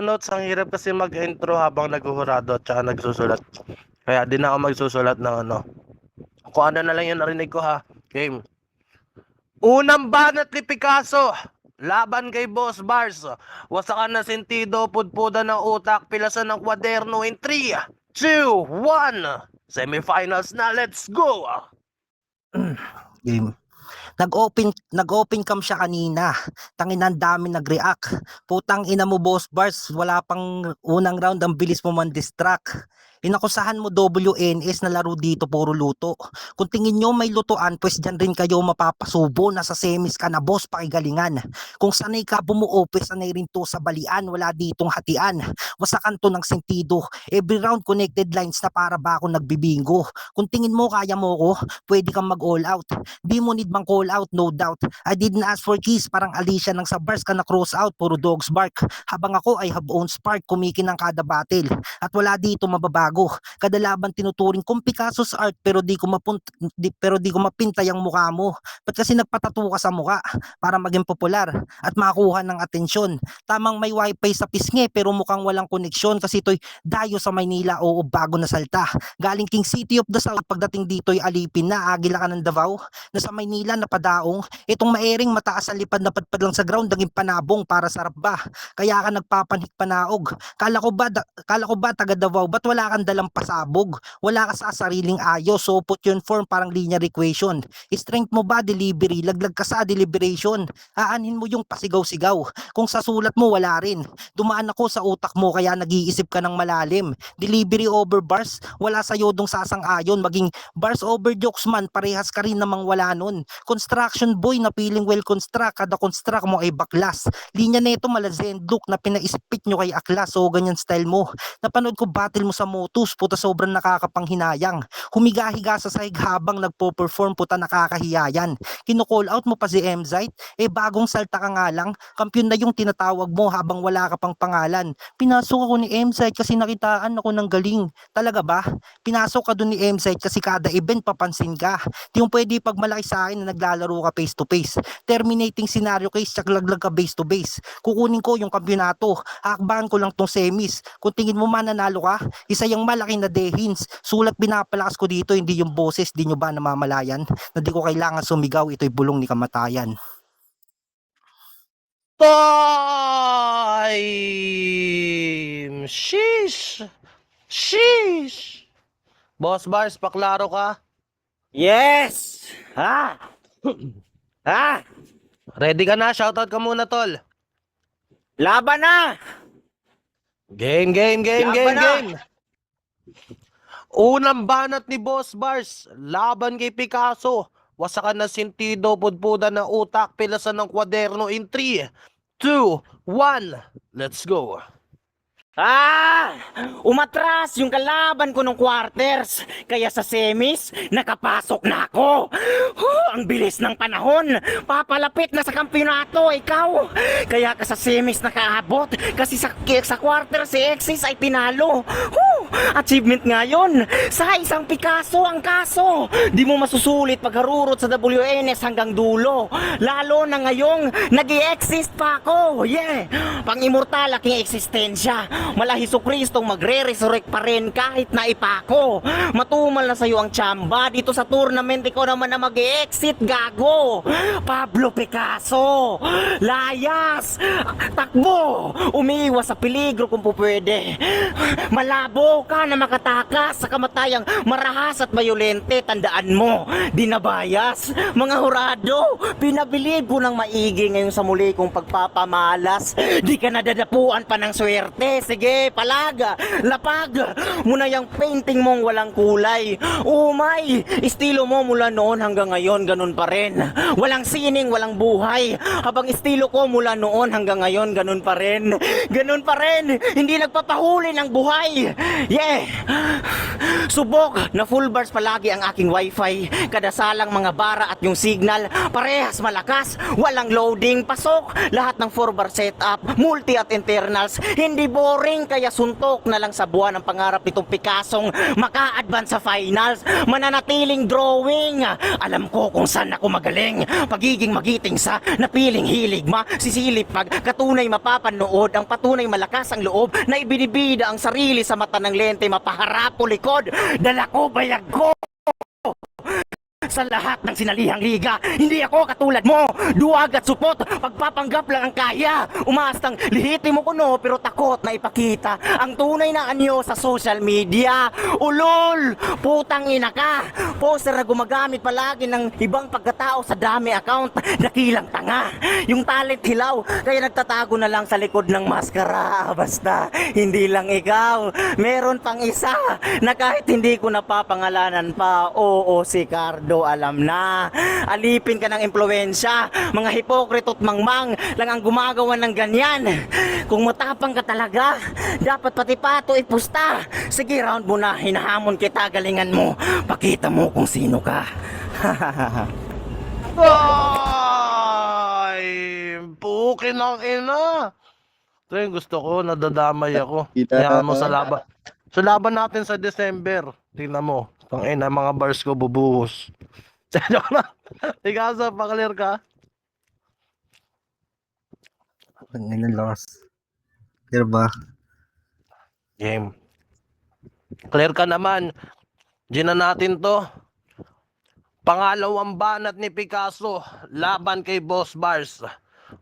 Notes, ang hirap kasi mag-intro habang naghuhurado at saka nagsusulat. Kaya di na ako magsusulat ng ano. Kung ano na lang yung narinig ko ha. Game. Unang banat ni Picasso. Laban kay Boss Bars. Wasakan na sentido, pudpudan ng utak, pilasan ng kwaderno in 3, 2, 1. Semifinals na, let's go! Game. Nag-open cam siya kanina. Tanginan dami nag-react. Putang ina mo, Boss Bars, wala pang unang round, ang bilis mo man distract. Inakusahan mo WNS na laro dito puro luto. Kung tingin nyo may lutuan, pues dyan rin kayo mapapasubo. Nasa semis ka na, boss, pakigalingan. Kung sanay ka bumuo, pues sanay rin to sa balian. Wala ditong hatian. Wasakan to ng sentido. Every round connected lines na para ba ako nagbibingo. Kung tingin mo kaya mo ko, pwede kang mag-all out. Di mo need mang call out, no doubt. I didn't ask for keys, parang Alicia nang sa bars ka na cross out, puro dogs bark. Habang ako ay have own spark, kumikinang kada battle. At wala dito mababago. Kada laban tinuturing kong Picasso's art, pero di ko mapintay ang mukha mo. Ba't kasi nagpatato ka sa mukha? Para maging popular at makakuha ng atensyon. Tamang may wifi sa pisngi, pero mukhang walang koneksyon kasi ito'y dayo sa Maynila, oo, bago na salta. Galing King City of the South, pagdating dito'y alipin na, agila ka ng Davao. Nasa Maynila napadaong, itong maering mataas ang lipad na padpad lang sa ground, naging panabong para sarap ba? Kaya ka nagpapanhik panaog. Kala ko ba taga Davao, ba't wala kang dalang pasabog? Wala ka sa sariling ayos, so put yun form parang linear equation. Strength mo ba delivery, laglag ka sa deliberation. Aanhin mo yung pasigaw-sigaw, kung sa sulat mo wala rin. Dumaan ako sa utak mo kaya nag-iisip ka ng malalim. Delivery over bars, wala sa'yo dong sasang-ayon. Maging bars over jokes man, parehas ka rin namang wala nun. Construction boy na feeling well construct, kada construct mo ay baklas. Linya neto malazen look na pinaispit nyo kay Aklas, so ganyan style mo. Napanood ko battle mo sa Motus, puta sobrang nakakapanghinayang. Humiga-higa sa sahig habang nagpo-perform, puta nakakahiyayan. Kino-call out mo pa si Mzite, bagong salta ka nga lang, kampiyon na yung tinatawag mo habang wala ka pang pangalan. Pinasok ako ni Mzite kasi nakitaan ako ng galing. Talaga ba? Pinasok ka dun ni Mzite kasi kada event papansin ka. Di yung pwede pag malaki sa akin na naglalaro ka face to face. Terminating scenario case, tsak laglag ka base to base. Kukunin ko yung kampyonato, hakbahan ko lang tong semis. Kung tingin mo mananalo ka, isa yung malaki na dehins. Sulat pinapalakas ko dito, hindi yung boses. Di nyo ba namamalayan na di ko kailangan sumigaw, ito'y bulong ni kamatayan. Time! Sheesh! Sheesh! Boss Bars, paklaro ka? Yes! Ha? Ha? Ready ka na? Shoutout ka muna, tol. Laban na! Game. Laban na! Unang banat ni Boss Bars, laban kay Picasso. Wasakan na sentido, pudpudan ng utak, pilasan ng kwaderno in 3, 2, 1. Let's go. Umatras yung kalaban ko nung quarters. Kaya sa semis, nakapasok na ako. Ang bilis ng panahon. Papalapit na sa kampyonato, ikaw. Kaya ka sa semis nakaabot. Kasi sa quarters si Exis ay pinalo. Achievement ngayon. Sa isang Picasso ang kaso. Di mo masusulit pagharurot sa WNS hanggang dulo. Lalo na ngayong nag-i-exist pa ako. Yeah. Pang-immortal aking eksistensya. Mala Jesucristong magre-resurrect pa rin kahit na ipako. Matumal na sa'yo ang tsamba. Dito sa tournament, ikaw naman na mag-exit, gago. Pablo Picasso, layas, takbo, umiiwas sa peligro kung pupwede. Malabo ka na makatakas sa kamatayang marahas at mayolente. Tandaan mo, di nabayas. Mga hurado, pinabilib ko ng maigi ngayon sa muli kong pagpapamalas. Di ka nadadapuan pa ng swerte. Sige, palaga, lapag muna yung painting mong walang kulay. Umay, estilo mo mula noon hanggang ngayon, ganun pa rin. Walang sining, walang buhay. Habang estilo ko mula noon hanggang ngayon, ganun pa rin. Ganun pa rin, hindi nagpapahuli ng buhay. Yeah! Subok na full bars palagi ang aking wifi. Kadasalang mga bara at yung signal, parehas malakas. Walang loading, pasok. Lahat ng 4 bar setup, multi at internals. Hindi boring. boring kaya suntok na lang sa buwan ang pangarap nitong Picasong maka-advance sa finals. Mananatiling drawing. Alam ko kung saan ako magaling. Pagiging magiting sa napiling hilig sisilip pag katunay mapapanood. Ang patunay malakas ang loob na ibinibida ang sarili sa mata ng lente. Mapaharap o likod. Dala ko bayag ko sa lahat ng sinalihang liga. Hindi ako katulad mo, duwag at supot, pagpapanggap lang ang kaya. Umaastang lihitimo ko no, pero takot na ipakita ang tunay na anyo sa social media. Ulol, putang ina ka. Poster na gumagamit palagi ng ibang pagkatao sa dami account. Dakilang tanga, yung talent hilaw, kaya nagtatago na lang sa likod ng maskara. Basta, hindi lang ikaw, meron pang isa na kahit hindi ko napapangalanan pa. Oo, si Cardo, alam na. Alipin ka ng impluensya. Mga hipokrito at mangmang lang ang gumagawa ng ganyan. Kung matapang ka talaga, dapat pati pato ipusta. Sige, round mo na. Hinahamon kita, galingan mo. Pakita mo kung sino ka. Ay! Pukin ang ina! Ito yung gusto ko, nadadamay ako. Kaya mo sa laban. Sa laban natin sa December, tingnan mo. Ang ina, mga bars ko bubuhos. Joke na. Ikaw sa pa-clear ka? Ang ina loss. Clear ba? Game. Clear ka naman. Gina natin to. Pangalawang banat ni Picasso. Laban kay Boss Bars.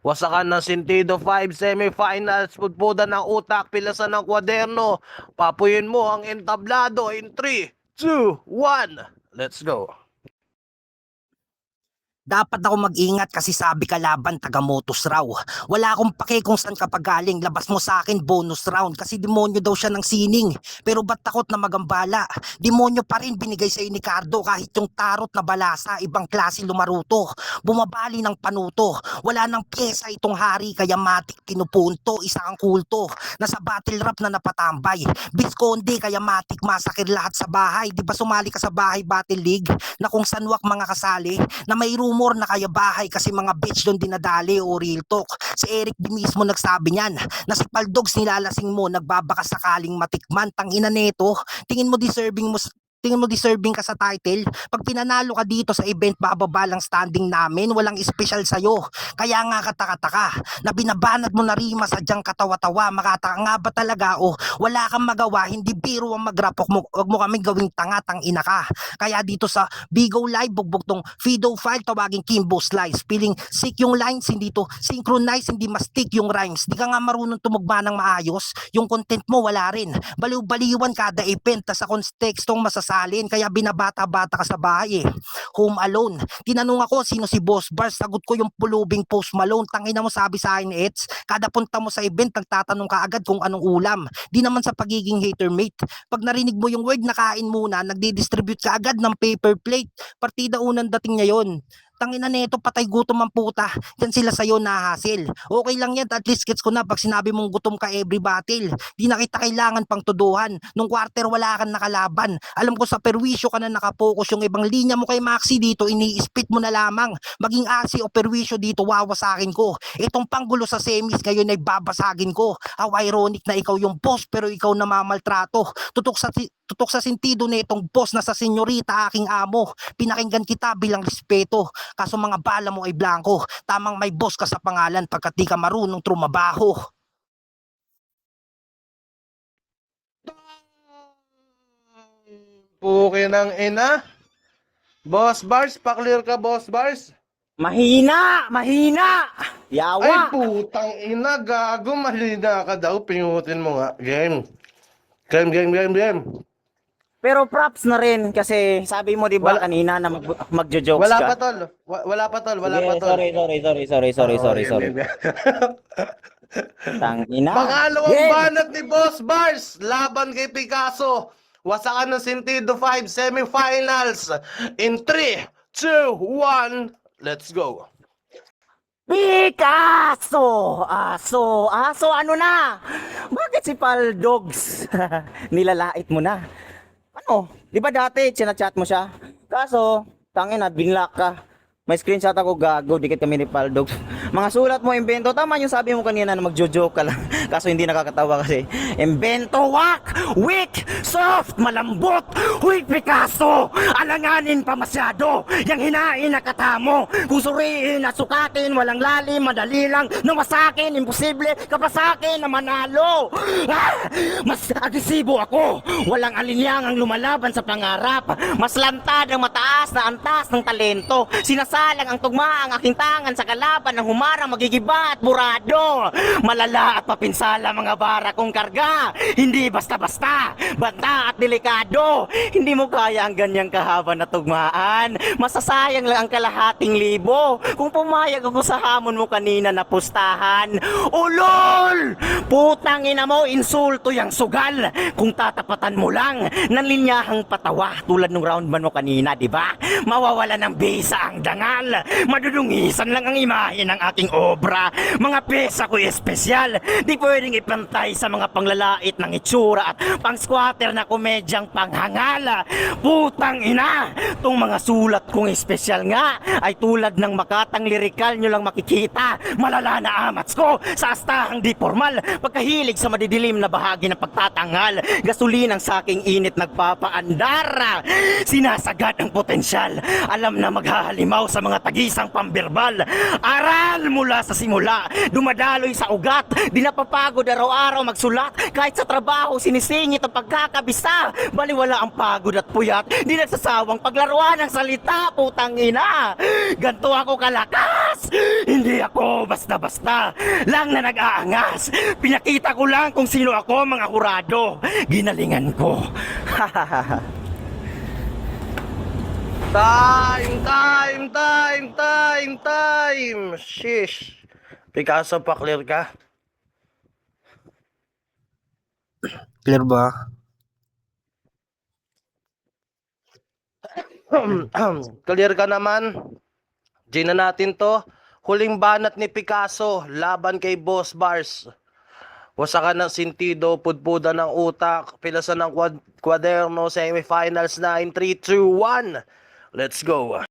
Wasakan ng Sentido 5 semifinals. Pudpudan ng utak. Pilasan ng kwaderno. Papuyin mo ang entablado in 3, 2, 1. Let's go. Dapat ako mag-ingat kasi sabi ka laban taga-motos raw. Wala akong pake kung saan ka pagaling. Labas mo sa akin bonus round kasi demonyo daw siya ng sining. Pero ba't takot na magambala? Demonyo pa rin binigay sa'yo ni Cardo kahit yung tarot na balasa ibang klase lumaruto. Bumabali ng panuto. Wala nang pyesa itong hari kaya matik pinupunto. Isa kang kulto. Nasa battle rap na napatambay. Bisconde kaya matik masakir lahat sa bahay. Di ba sumali ka sa bahay battle league na kung sanwak mga kasali na may rumor na kaya bahay kasi mga bitch doon dinadali o real talk. Si Eric di mismo nagsabi niyan na si Paldogs nilalasing mo nagbabaka sakaling matikman. Tangina neto, tingin mo deserving ka sa title. Pag pinanalo ka dito sa event, bababa lang standing namin. Walang special sa'yo. Kaya nga kataka-taka na binabanat mo na rima sadyang katawa-tawa. Makataka nga ba talaga o wala kang magawa? Hindi biro ang mag-rap. Huwag mo kaming gawing tanga-tang ina ka. Kaya dito sa Bigo Live, bugbog tong Fido file, tawagin Kimbo Slice. Feeling sick yung lines, hindi to synchronize, hindi mastik yung rhymes. Di ka nga marunong tumugma ng maayos. Yung content mo wala rin. Baliw-baliwan kada event, tas sa kontekstong masasalin. Kaya binabata-bata ka sa bahay eh. Home alone. Tinanong ako sino si Boss Bars. Sagot ko yung pulubing Post Malone. Tangina mo sabi sa akin, Eds. Kada punta mo sa event, nagtatanong ka agad kung anong ulam. Di naman sa pagiging hater mate. Pag narinig mo yung word na kain muna, nagdi-distribute ka agad ng paper plate. Partida unang dating niya yun. Tangina neto, patay gutom ang puta. Yan sila sa'yo nahasil. Okay lang yan, at least gets ko na pag sinabi mong gutom ka every battle. Di na kita kailangan pang tuduhan. Nung quarter wala kang nakalaban. Alam ko sa perwisyo ka na nakapokus. Yung ibang linya mo kay Maxi dito, ini-spit mo na lamang. Maging asi o perwisyo dito, wawasakin ko. Itong panggulo sa semis ngayon ay babasagin ko. How ironic na ikaw yung boss pero ikaw na mamaltrato. Tutok sa sentido na itong boss na sa senyorita aking amo. Pinakinggan kita bilang respeto. Kaso mga bala mo ay blanco. Tamang may boss ka sa pangalan pagkat di ka marunong trumabaho. Pukin ang ina. Boss Bars, pa-clear ka Boss Bars. Mahina! Mahina! Ay Yawa! putang ina, gago, malina ka daw. Pingutin mo nga. Game. Game. Pero props na rin kasi sabi mo 'di ba Wala- kanina na magjo-jokes Wala ka. pa tol. Wala pa tol. Sorry. Tangina. Pangalawang Game. banat ni Boss Bars. Laban kay Picasso. Wasakan ng Sentido 5 semifinals. In 3, 2, 1. Let's go. Picasso! Aso, ano na? Bakit si Paldogs? Nilalait mo na. Ano? Di ba dati, chinachat mo siya? Kaso, tangina, binlock ka. May screenshot ako gago, dikit kami ni Paldogs. Mga sulat mo, imbento. Tama yung sabi mo kanina na magjo-joke ka lang. Kaso hindi nakakatawa kasi. Imbento, wak! Weak! Soft! Malambot! Huy, Picasso! Alanganin pa masyado! Yang hinain na katamo! Kung suriin at sukatin, walang lalim, madali lang. Nawasakin, imposible, kapasakin na manalo! Ah! Mas agresibo ako! Walang alinyang ang lumalaban sa pangarap. Mas lantad ang mataas na antas ng talento. Sinasalang ang tugma ang aking tangan sa kalaban ng humarang magigiba at burado. Malala at papinsala mga bara kong karga. Hindi basta-basta, banta at delikado. Hindi mo kaya ang ganyang kahaba na tugmaan. Masasayang lang ang kalahating libo. Kung pumayag ako sa hamon mo kanina na pustahan. Ulol! Putang ina mo, insulto yang sugal. Kung tatapatan mo lang ng linyahang patawa tulad ng round man mo kanina, di ba? Mawawala ng bisa ang dangal. Madudungisan lang ang imahe ng aking obra. Mga pesa ko espesyal. Di pwedeng ipantay sa mga panglalait ng itsura at pang-squatter na komedyang panghangala. Putang ina! Tong mga sulat kong espesyal nga ay tulad ng makatang lirikal nyo lang makikita. Malala na amats ko sa astahang di formal. Pagkahilig sa madidilim na bahagi ng pagtatanghal. Gasolinang saking init nagpapaandar. Sinasagad ang potensyal. Alam na maghahalimaw sa mga tagisang pamberbal. Aral mula sa simula. Dumadaloy sa ugat. Di napapagod araw-araw magsulat. Kahit sa trabaho sinisingit ang pagkakabisa. Baliwala ang pagod at puyat. Di nagsasawang paglaruan ng salita. Putang ina. Ganto ako kalakas. Hindi ako basta-basta lang na nag-aangas. Pinakita ko lang kung sino ako, mga hurado. Ginalingan ko. Time! Shish. Picasso, pa-clear ka? Clear ba? Clear ka naman. G na natin to. Huling banat ni Picasso, laban kay Boss Bars. Wasakan ng sintido, pudpudan ng utak, pilasan ng kwaderno, semifinals na in 3, 2, 1. Let's go.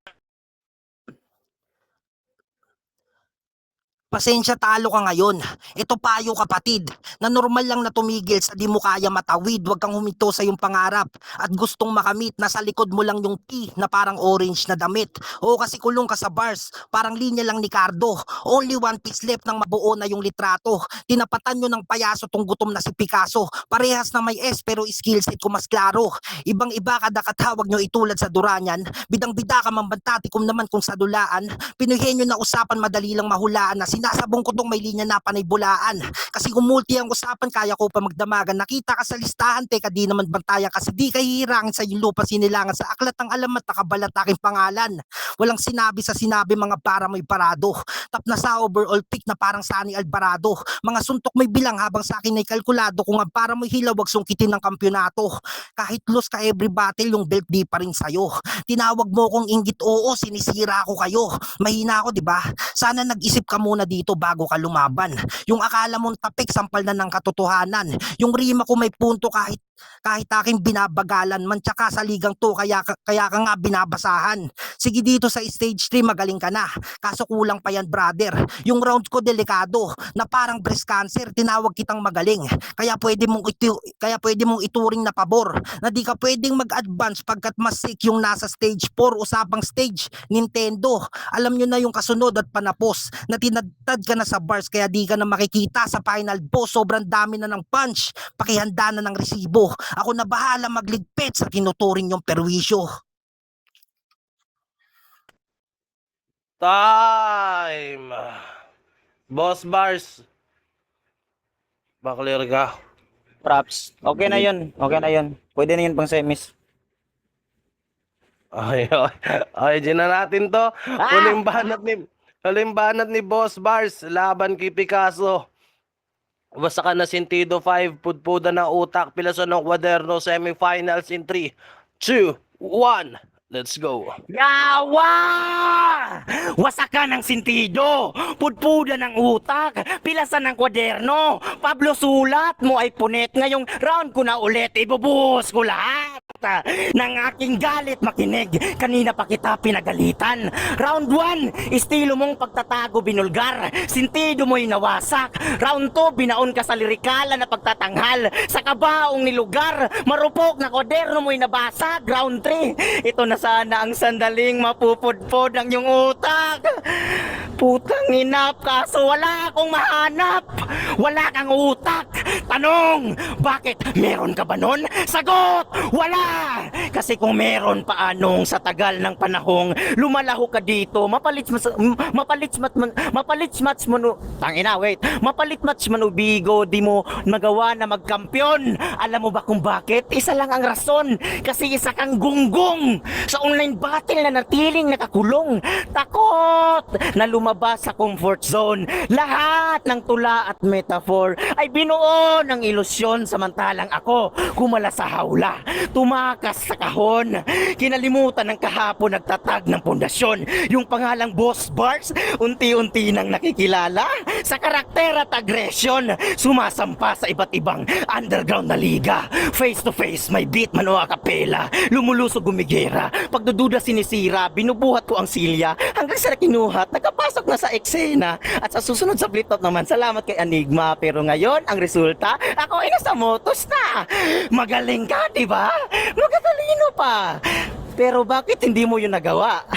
Pasensya, talo ka ngayon. Ito payo kapatid, na normal lang na tumigil sa di mo kaya matawid. Huwag kang huminto sa iyong pangarap at gustong makamit. Nasa likod mo lang yung T na parang orange na damit. O kasi kulong ka sa bars, parang linya lang ni Cardo. Only one piece left nang mabuo na yung litrato. Tinapatan nyo ng payaso tong gutom na si Picasso. Parehas na may S pero skill set ko mas klaro. Ibang iba kada katawag nyo itulad sa Duranyan. Bidang-bida ka mambantatikom naman kung sa dulaan. Pinuhin nyo na usapan madali lang mahulaan na sinasabong ko tong may linya na panaybulaan. Kasi kung multi ang usapan, kaya ko pa magdamagan. Nakita ka sa listahan, teka di naman bantayan kasi di ka hihirangin sa iyong lupa sinilangan sa aklat ng alamat nakabalat aking pangalan. Walang sinabi sa sinabi mga para may parado. Tap na sa overall pick na parang Sunny Alvarado. Mga suntok may bilang habang sa akin ay kalkulado. Kung ang para mo hilaw, wag sungkitin ng kampyonato. Kahit lose ka every battle, yung belt di pa rin sa'yo. Tinawag mo kong inggit, oo, sinisira ko kayo. Mahina ako, di ba? Sana nag-isip ka muna dito bago ka lumaban. Yung akala mong tapik, sampal na ng katotohanan. Yung rima ko may punto kahit aking binabagalan man, tsaka sa ligang to kaya ka nga binabasahan. Sige dito sa stage 3 magaling ka na, kaso kulang pa yan brother. Yung rounds ko delikado na parang breast cancer, tinawag kitang magaling. Kaya pwede mong ituring na pabor na di ka pwedeng mag-advance pagkat mas sick yung nasa stage 4. Usapang stage Nintendo, alam nyo na yung kasunod at panapos na tinadtad ka na sa bars kaya di ka na makikita sa final boss. Sobrang dami na ng punch, pakihanda na ng resibo. Ako na bahala magligpit sa tinuturing yung perwisyo. Time! Boss Bars. Ba-clear ka? Props. Okay na yun. Okay na yun. Pwede na yun pang semis. Okay, G na natin to. Huling banat ni Boss Bars, laban kay Picasso. Wasakan na sintido 5, pudpudan ng utak, pilason ng kwaderno, semifinals in 3, 2, 1. Let's go. Yawa! Wasakan ng sintido, pudpudan ng utak, pilasan ng kwaderno. Pablo, sulat mo ay punit. Ngayong round ko na ulit, ibubuhos ko lahat. ng aking galit makinig. Kanina pa kita pinagalitan. Round 1, estilo mong pagtatago binulgar. Sintido mo'y nawasak. Round 2, binaon ka sa lirikala na pagtatanghal. Sa kabaong nilugar, marupok na koderno mo'y nabasag. Round 3, ito na sana ang sandaling mapupudpod ng iyong utak. Putang inap, kaso wala akong mahanap. Wala kang utak. Tanong, bakit meron ka ba nun? Sagot, wala! Kasi kung meron pa anong sa tagal ng panahong lumalaho ka dito, mapalit match manubigo, di mo magawa na magkampiyon. Alam mo ba kung bakit? Isa lang ang rason, kasi isa kang gunggong sa online battle na natiling nakakulong. Takot na lumabas sa comfort zone. Lahat ng tula at metaphor ay binuo ng ilusyon, samantalang ako kumala sa hawla, tumakas sa kahon. Kinalimutan ng kahapon nagtatag ng pundasyon. Yung pangalang Boss Bars, unti-unti nang nakikilala sa karakter at aggression. Sumasampa sa iba't ibang underground na liga. Face to face, may beat man o akapela. Lumulusog gumigera, pagdududa sinisira. Binubuhat ko ang silya hanggang sa kinuhat, nakapasok na sa eksena. At sa susunod sa flip top naman, salamat kay Enigma. Pero ngayon, ang resulta, ako ay nasa motos na. Magaling ka, di ba? Magatalino pa. Pero bakit hindi mo yun nagawa?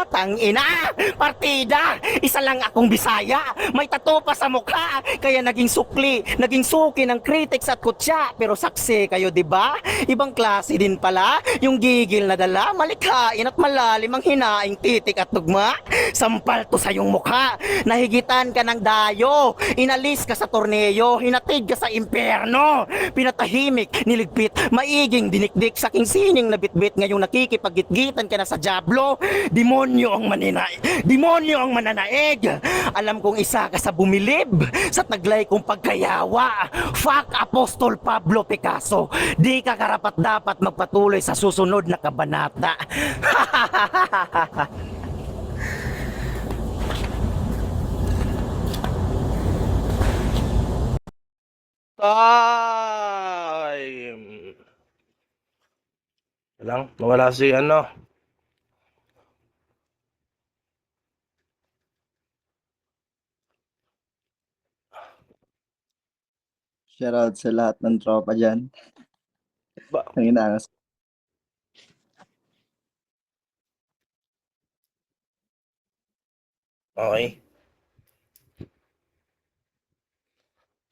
Tangina! Partida! Isa lang akong Bisaya. May tato pa sa mukha. Kaya naging sukli, naging suki ng critics at kutya. Pero saksi kayo, di ba? Ibang klase din pala. Yung gigil na dala, malikhain at malalim ang hinaing titik at tugma. Sampal to sa iyong mukha. Nahigitan ka ng dayo. Inalis ka sa torneo. Hinatid ka sa impyerno. Pinatahimik, niligpit, maiging dinikdik sa king sining na bitbit. Ngayong nakikipagitgitan ka na sa jablo. Demonyo ang maninaig. Demonyo ang mananaig. Alam kong isa ka sa bumilib sa taglay kong pagkayawa. Fuck Apostol Pablo Picasso. Di ka karapat dapat magpatuloy sa susunod na kabanata. Time! Lang, nawala si ano. Shoutout sa lahat ng tropa dyan. Ba- Ang inaangas. Okay.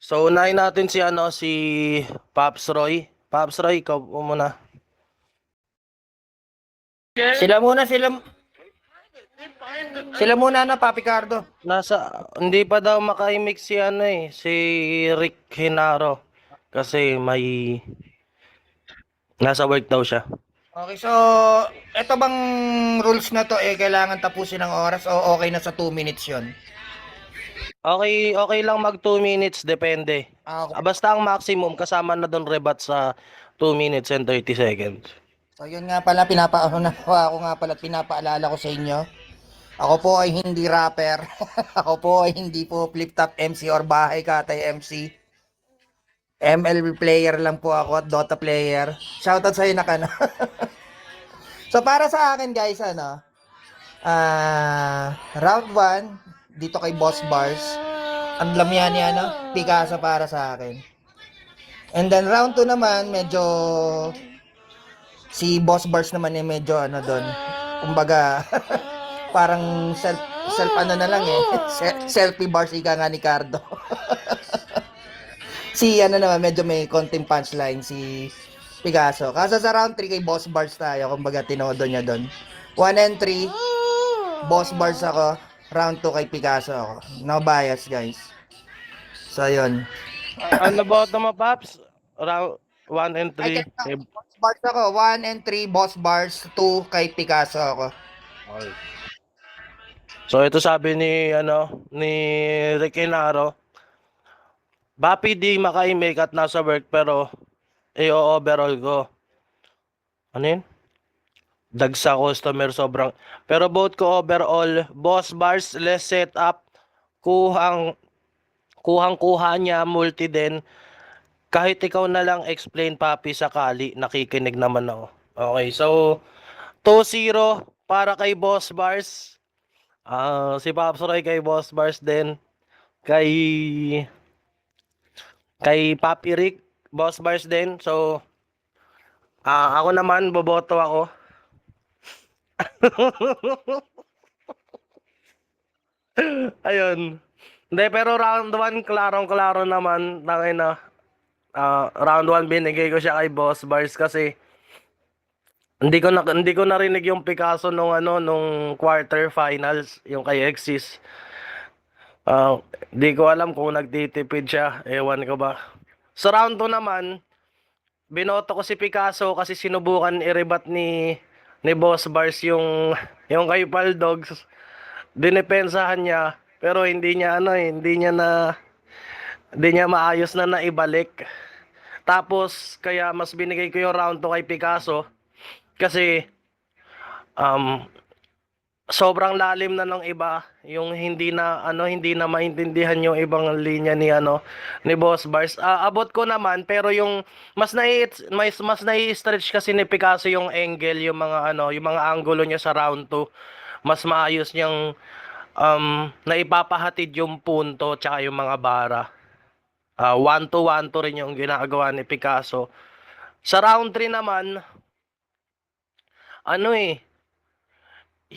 So, unahin natin si ano, si Pops Roy. Pops Roy, ikaw muna. Sila muna na, Papi Cardo. Hindi pa daw makaimik si ano si Rick Hinaro. Kasi nasa work daw siya. Okay, so, eto bang rules na to kailangan tapusin ng oras o okay na sa 2 minutes yon? Okay lang mag 2 minutes, depende. Okay. Basta ang maximum, kasama na doon rebat sa 2 minutes and 30 seconds. So, yun nga pala, pinapaalala ko sa inyo. Ako po ay hindi rapper. Ako po ay hindi po flip-top MC or bahay katay MC. ML player lang po ako at Dota player. Shoutout sa na ka na. So, para sa akin guys, round 1, dito kay Boss Bars. Ang lamyan niya, Picasso para sa akin. And then round 2 naman, medyo si Boss Bars naman medyo doon. Kumbaga, parang self na lang selfie bars ika nga ni Cardo. Si naman, medyo may konting punchline si Picasso. Kasi sa round 3 kay Boss Bars tayo, kumbaga tinodo niya doon. 1 and 3, Boss Bars ako. Round 2 kay Picasso ako. No bias, guys. So, yun. Ano ba naman, Pops? Round 1 and 3. Boss Bars ako. 1 and 3, Boss Bars. 2 kay Picasso ako. Okay. So ito sabi ni Rick Hinaro. Bapi di makaimik at nasa work pero overall ko. Ano yun? Dagsa customer sobrang. Pero both ko overall, Boss Bars less setup, kuhang-kuha niya multi din. Kahit ikaw na lang explain, papi, sakali, nakikinig naman ako. Okay, so 2-0 para kay Boss Bars. Si Pops Roy kay Boss Bars din. Kay Papi Rick, Boss Bars din. So, ako naman, boboto ako. Ayun. Hindi, pero round 1, klarong-klaro naman. Tangina. Round 1 binigay ko siya kay Boss Bars kasi hindi ko narinig yung Picasso nung quarter finals, yung kay Exis. Di ko alam kung nagtitipid siya, ewan ko ba. Sa round 2 naman, binoto ko si Picasso kasi sinubukan i-rebat ni Boss Bars yung kay Paldogs. Dinepensahan niya, pero hindi niya maayos na naibalik. Tapos kaya mas binigay ko yung round 2 kay Picasso kasi um sobrang lalim na ng iba, yung hindi na maintindihan yung ibang linya ni Boss Bars. Abot ko naman, pero yung mas nai-stretch kasi ni Picasso yung angle, yung mga angulo niya sa round 2. Mas maayos niyang naipapahatid yung punto tsaka yung mga bara. 1-2 rin yung ginagawa ni Picasso. Sa round 3 naman,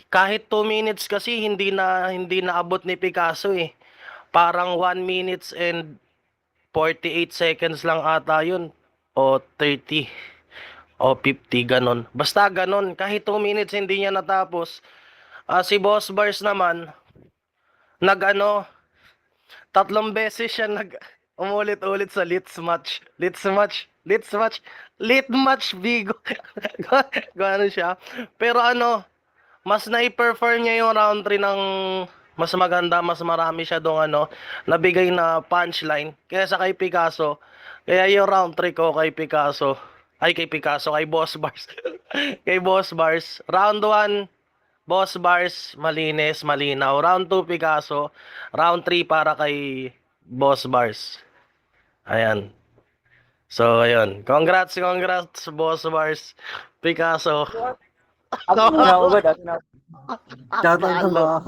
kahit 2 minutes kasi hindi na abot ni Picasso eh. Parang 1 minutes and 48 seconds lang ata yun. O 30 o 50, ganon. Basta ganon, kahit 2 minutes hindi niya natapos. Si Boss Bars naman, tatlong beses siya umulit-ulit sa lit match bigo. Gano siya. Pero mas nai-perform niya yung round 3 ng mas maganda, mas marami siya dong nabigay na punchline kaysa kay Picasso. Kaya yung round 3 ko kay Picasso. Ay, kay Picasso, kay Boss Bars. Kay Boss Bars. Round 1, Boss Bars, malinis, malinaw. Round 2, Picasso. Round 3 para kay Boss Bars. Ayan. So, ayun. Congrats, Boss Bars. Picasso. Ako na, Shoutout na ba?